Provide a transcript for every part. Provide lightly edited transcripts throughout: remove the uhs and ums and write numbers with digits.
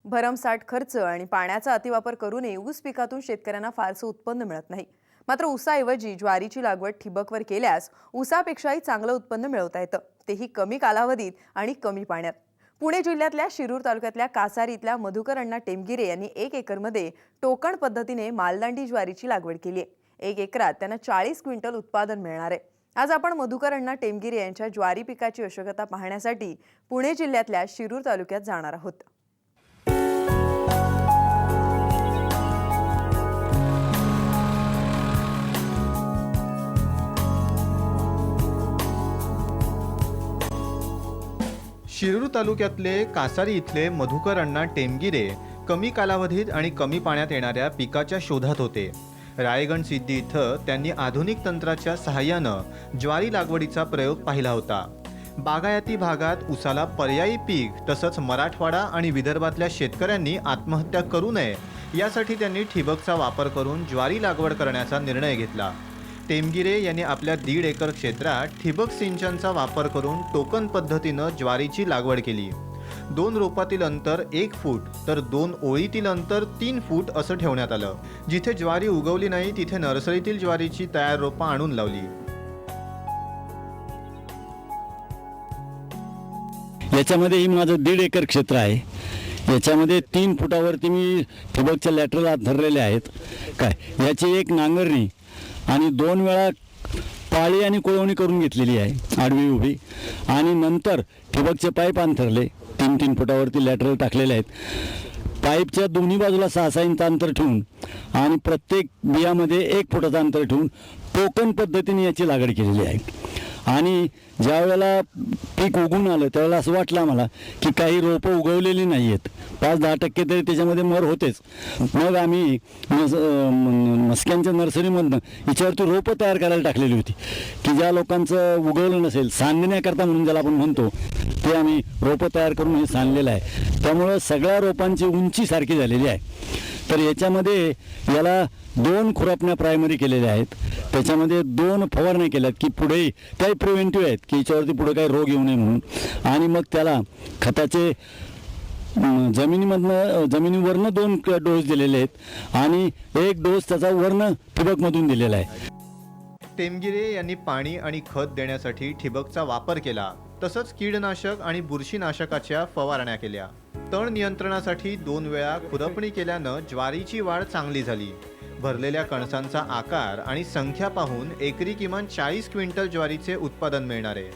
भरमसाठ खर्च आणि पाण्याचा अतिवापर करूनही ऊस पिकातून शेतकऱ्यांना फारसं उत्पन्न मिळत नाही. मात्र ऊसाऐवजी ज्वारीची लागवड ठिबकवर केल्यास ऊसापेक्षाही चांगलं उत्पन्न मिळवता येतं, तेही कमी कालावधीत आणि कमी पाण्यात. पुणे जिल्ह्यातल्या शिरूर तालुक्यातल्या कासारी इथल्या मधुकर अण्णा टेमगिरे यांनी 1 एकरमध्ये टोकण पद्धतीने मालदांडी ज्वारीची लागवड केली आहे. 1 एकरात त्यांना 40 क्विंटल उत्पादन मिळणार आहे. आज आपण मधुकर अण्णा टेमगिरे यांच्या ज्वारी पिकाची यशोगाथा पाहण्यासाठी पुणे जिल्ह्यातल्या शिरूर तालुक्यात जाणार आहोत. शिरूर तालुक्यातले कासारी इथले मधुकर अण्णा टेमगिरे कमी कालावधीत आणि कमी पाण्यात येणाऱ्या पिकाच्या शोधात होते. रायगड सिद्धी इथं त्यांनी आधुनिक तंत्राच्या सहाय्यानं ज्वारी लागवडीचा प्रयोग पाहिला होता. बागायती भागात ऊसाला पर्यायी पीक तसंच मराठवाडा आणि विदर्भातल्या शेतकऱ्यांनी आत्महत्या करू नये यासाठी त्यांनी ठिबकचा वापर करून ज्वारी लागवड करण्याचा निर्णय घेतला. टेमगिरे यांनी आपल्या 1.5 एकर क्षेत्रात ठिबक सिंचनचा वापर करून टोकन पद्धतीनं ज्वारीची लागवड केली. 2 रोपातील अंतर 1 फूट तर 2 ओळीतील अंतर 3 फूट असं ठेवण्यात आलं. जिथे ज्वारी उगवली नाही तिथे नर्सरीतील ज्वारीची तयार रोपं आणून लावली. याच्यामध्ये ही माझं 1.5 एकर क्षेत्र आहे. याच्यामध्ये 3 फुटावरती मी ठिबकच्या लॅटरल हात धरलेले आहेत. याची एक नांगरणी आणि 2 वेळा पाळी आणि कोळवणी करून घेतलेली आहे, आडवी उभी. आणि नंतर ठिबकचे पाईप अंतरले 3-3 फुटावरती लॅटरल टाकलेले आहेत. पाईपच्या दोन्ही बाजूला 6-6 इंच अंतर ठेवून आणि प्रत्येक बियामध्ये 1 फुटाचं अंतर ठेवून टोकन पद्धतीने याची लागवड केलेली आहे. आणि ज्या वेळेला पीक उगून आलं त्यावेळेला असं वाटलं आम्हाला की काही रोपं उगवलेली नाही आहेत, 5-10% तरी त्याच्यामध्ये मर होतेच. मग आम्ही मस्क्यांच्या नर्सरीमधनं हिच्यावरती रोपं तयार करायला टाकलेली होती की ज्या लोकांचं उगवलं नसेल, सांधण्याकरता म्हणून ज्याला आपण म्हणतो, ते आम्ही रोपं तयार करून हे सांधलेलं आहे. त्यामुळं सगळ्या रोपांची उंची सारखी झालेली आहे. तर याच्यामध्ये याला 2 खुरपण्या प्रायमरी केलेल्या आहेत. त्याच्यामध्ये 2 फवारण्या केल्यात की पुढे काही प्रिव्हेंटिव्ह आहेत की याच्यावरती पुढे काही रोग येऊ नये म्हणून. आणि मग त्याला खताचे जमिनीवरनं 2 डोस दिलेले आहेत आणि 1 डोस त्याचा वरनं ठिबकमधून दिलेला आहे. टेमगिरे यांनी पाणी आणि खत देण्यासाठी ठिबकचा वापर केला. तसंच कीडनाशक आणि बुरशीनाशकाच्या फवारण्या केल्या. तण नियंत्रणासाठी 2 वेळा खुरपणी केल्यानं ज्वारीची वाढ चांगली झाली. भरलेल्या कणसांचा आकार आणि संख्या पाहून एकरी किमान 40 क्विंटल ज्वारीचे उत्पादन मिळणार आहे.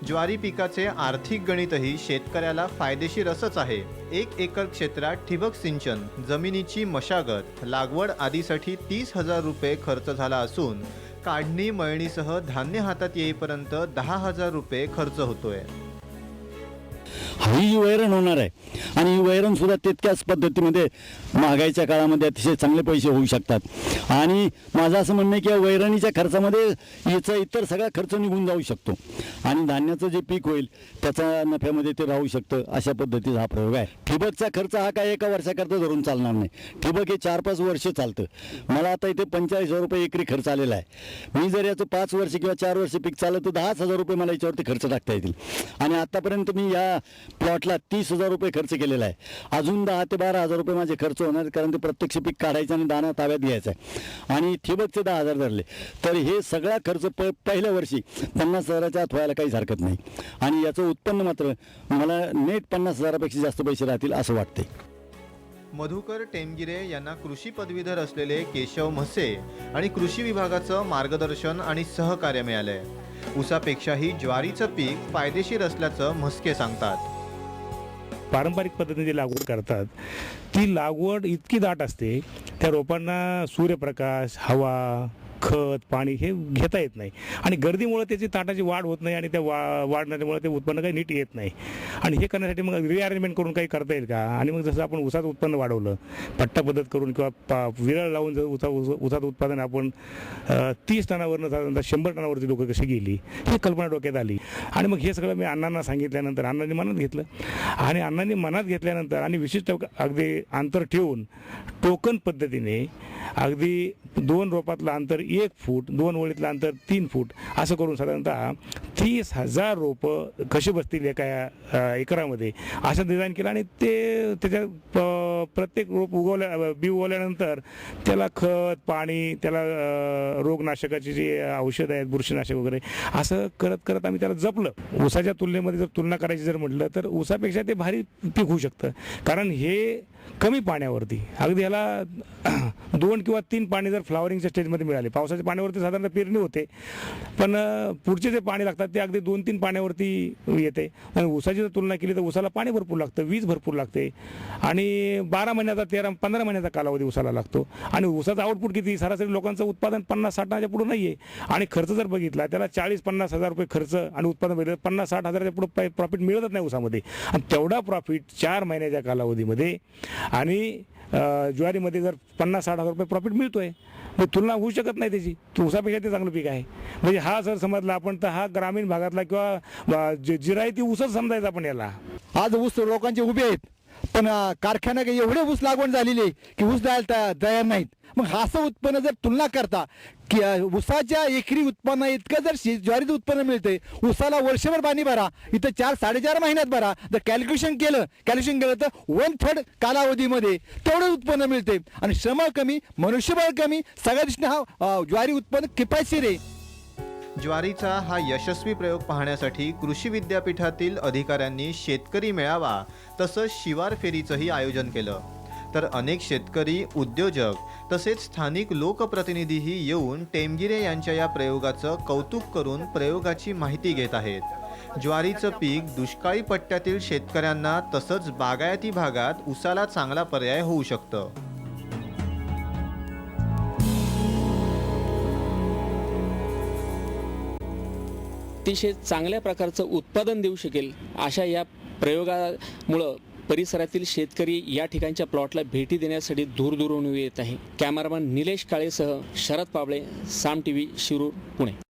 ज्वारी पिकाचे आर्थिक गणितही शेतकऱ्याला फायदेशीर असंच आहे. 1 एकर क्षेत्रात ठिबक सिंचन, जमिनीची मशागत, लागवड आदीसाठी 30,000 रुपये खर्च झाला असून काढणी मळणीसह धान्य हातात येईपर्यंत 10,000 रुपये खर्च होतोय. ही वैरण होणार आहे आणि ही वैरण सुद्धा तितक्याच पद्धतीमध्ये महागाईच्या काळामध्ये अतिशय चांगले पैसे होऊ शकतात. आणि माझं असं म्हणणं आहे की वैरणीच्या खर्चामध्ये याचा इतर सगळा खर्च निघून जाऊ शकतो आणि धान्याचं जे पीक होईल त्याच्या नफ्यामध्ये ते राहू शकतं. अशा पद्धतीचा हा प्रयोग आहे. ठिबकचा खर्च हा काय एका वर्षाकरता धरून चालणार नाही. ठिबक हे 4-5 वर्ष चालतं. मला आता इथे 45,000 रुपये एकरी खर्च आलेला आहे. मी जर याचं 5 वर्ष किंवा 4 वर्ष पीक चाललं तर 10,000 रुपये मला याच्यावरती खर्च टाकता येतील. आणि आतापर्यंत मी या प्लॉटला 30,000 रुपये खर्च केलेला आहे. अजून 10,000 ते 12,000 रुपये माझे खर्च होणार, कारण ते प्रत्यक्ष पीक काढायचं आणि दाणा ताब्यात घ्यायचा आहे. आणि ठिबकचे 10,000 धरले तर हे सगळा खर्च पहिल्या वर्षी 50,000च्या आत व्हायला काहीच हरकत नाही. आणि याचं उत्पन्न मात्र मला नेट 50,000पेक्षा जास्त पैसे राहतील असं वाटते. मधुकर टेमगिरे यांना कृषी पदवीधर असलेले केशव म्हसे आणि कृषी विभागाचं मार्गदर्शन आणि सहकार्य मिळालंय. ऊसापेक्षाही ज्वारीचं पीक फायदेशीर असल्याचं म्हस्के सांगतात. पारंपरिक पद्धतीने जी लागवड करतात ती लागवड इतकी दाट असते, त्या रोपांना सूर्यप्रकाश, हवा, खत, पाणी हे घेता येत नाही आणि गर्दीमुळे त्याची ताटाची वाढ होत नाही आणि त्या वाढण्यामुळे ते उत्पन्न काही नीट येत नाही. आणि हे करण्यासाठी मग रिअरेंजमेंट करून काही करता येईल का? आणि मग जसं आपण ऊसाचं उत्पन्न वाढवलं, पट्टा पद्धत करून किंवा विरळ लावून जर ऊसाचं उत्पादन आपण 30 टनावरनं साधारणतः 100 टनावरची लोकं कशी गेली ही कल्पना डोक्यात आली. आणि मग हे सगळं मी अण्णांना सांगितल्यानंतर अण्णांनी मनात घेतलं आणि अण्णांनी मनात घेतल्यानंतर आणि विशिष्ट अगदी अंतर ठेवून टोकन पद्धतीने अगदी 2 रोपातलं अंतर 1 फूट, 2 ओळीतलं अंतर 3 फूट असं करून साधारणतः 30,000 रोपं कशी बसतील एका एकरामध्ये असं डिझाईन केलं आणि ते त्याच्या प्रत्येक रोप बी उगवल्यानंतर त्याला खत पाणी त्याला रोगनाशकाची जी औषधं आहेत बुरशीनाशक वगैरे असं करत करत आम्ही त्याला जपलं. ऊसाच्या तुलनेमध्ये जर तुलना करायची जर म्हटलं तर ऊसापेक्षा ते भारी पीक होऊ शकतं, कारण हे कमी पाण्यावरती अगदी ह्याला 2 किंवा 3 पाणी जर फ्लावरिंगच्या स्टेजमध्ये मिळाले, पावसाच्या पाण्यावरती साधारणतः पेरणी होते, पण पुढचे जे पाणी लागतात ते अगदी 2-3 पाण्यावरती येते. आणि ऊसाची जर तुलना केली तर ऊसाला पाणी भरपूर लागतं, वीज भरपूर लागते आणि 12 महिन्याचा 13-15 महिन्याचा कालावधी ऊसाला लागतो. आणि ऊसाचं आउटपुट किती, सरासरी लोकांचं उत्पादन 50-60 पुढे नाही आहे आणि खर्च जर बघितला त्याला 40-50 हजार रुपये खर्च आणि उत्पादन बघितलं 50-60 हजाराच्या पुढे प्रॉफिट मिळतच नाही ऊसामध्ये. आणि तेवढा प्रॉफिट 4 महिन्याच्या कालावधीमध्ये आणि ज्वारीमध्ये जर 50-60 हजार रुपये प्रॉफिट मिळतोय, मग तुलना होऊ शकत नाही त्याची. ऊसापेक्षा ते चांगलं पीक आहे. म्हणजे हा जर समजला आपण तर हा ग्रामीण भागातला किंवा जिरायती ऊसच समजायचा आपण याला. आज ऊस लोकांचे उभे आहेत, पण कारखाना काही एवढे ऊस लागवड झालेली आहे की ऊस द्यायला तयार नाहीत. मग असं उत्पन्न जर तुलना करता की ऊसाच्या एकरी उत्पन्न इतकं जर ज्वारीचं उत्पन्न मिळते, ऊसाला वर्षभर पाणी भरा, इथं 4-4.5 महिन्यात भरा. जर कॅल्क्युलेशन केलं तर 1/3 कालावधीमध्ये तेवढं उत्पन्न मिळते आणि श्रम कमी, मनुष्यबळ कमी, सगळ्या दृष्टीने हा ज्वारी उत्पन्न किफायतशीर आहे. ज्वारीचा हा यशस्वी प्रयोग पाहण्यासाठी कृषी विद्यापीठातील अधिकाऱ्यांनी शेतकरी मेळावा तसंच शिवार फेरीचंही आयोजन केलं. तर अनेक शेतकरी, उद्योजक तसेच स्थानिक लोकप्रतिनिधीही येऊन टेमगिरे यांच्या या प्रयोगाचं कौतुक करून प्रयोगाची माहिती घेत आहेत. ज्वारीचं पीक दुष्काळी पट्ट्यातील शेतकऱ्यांना तसंच बागायती भागात ऊसाला चांगला पर्याय होऊ शकतं. अतिशय चांगल्या प्रकारचं उत्पादन देऊ शकेल अशा या प्रयोगामुळं परिसरातील शेतकरी या ठिकाणच्या प्लॉटला भेटी देण्यासाठी दूरदूरहून येत आहे. कॅमेरामन निलेश काळेसह शरद पाबळे, साम टीव्ही, शिरूर, पुणे.